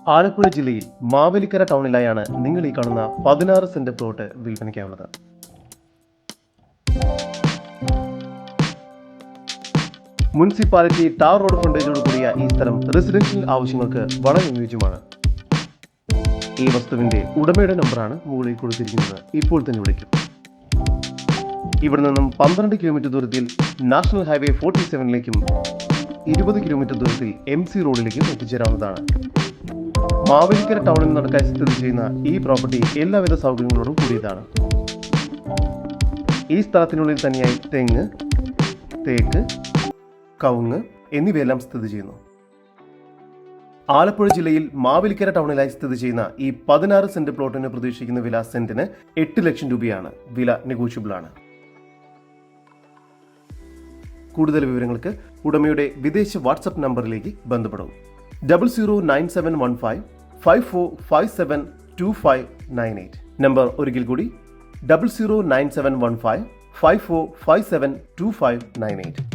ആലപ്പുഴ ജില്ലയിൽ മാവേലിക്കര ടൗണിലായാണ് നിങ്ങൾ ഈ കാണുന്ന 16 സെന്റ് പ്ലോട്ട് വിൽപ്പനയ്ക്കായുള്ളത്. മുനിസിപ്പാലിറ്റി ടാർ റോഡ് ഫ്രണ്ടേജോട് കൂടിയ ഈ സ്ഥലം റെസിഡൻഷ്യൽ ആവശ്യങ്ങൾക്ക് വളരെ അനുയോജ്യമാണ്. ഈ വസ്തുവിന്റെ ഉടമയുടെ നമ്പറാണ് മുകളിൽ കൊടുത്തിരിക്കുന്നത്. ഇപ്പോൾ തന്നെ വിളിക്കും. ഇവിടെ നിന്നും 12 കിലോമീറ്റർ ദൂരത്തിൽ നാഷണൽ ഹൈവേ 47ലേക്കും 20 കിലോമീറ്റർ ദൂരത്തിൽ MC റോഡിലേക്കും എത്തിച്ചേരാവുന്നതാണ്. മാവേലിക്കര ടൗണിൽ നടക്കാൻ സ്ഥിതി ചെയ്യുന്ന ഈ പ്രോപ്പർട്ടി എല്ലാവിധ സൗകര്യങ്ങളോടും കൂടിയതാണ്. ഈ സ്ഥലത്തിനുള്ളിൽ തന്നെയായി തെങ്ങ്, തേക്ക്, കവുങ്ങ് എന്നിവയെല്ലാം സ്ഥിതി ചെയ്യുന്നു. ആലപ്പുഴ ജില്ലയിൽ മാവേലിക്കര ടൗണിലായി സ്ഥിതി ചെയ്യുന്ന ഈ 16 സെന്റ് പ്ലോട്ടിന് പ്രതീക്ഷിക്കുന്ന വില സെന്റിന് 8 ലക്ഷം രൂപയാണ്. വില നെഗോഷ്യബിൾ ആണ്. കൂടുതൽ വിവരങ്ങൾക്ക് ഉടമയുടെ വിദേശ വാട്സ്ആപ്പ് നമ്പറിലേക്ക് ബന്ധപ്പെടും. 009715 54572598. നമ്പർ ഒരിക്കൽ കൂടി 009715 54572598.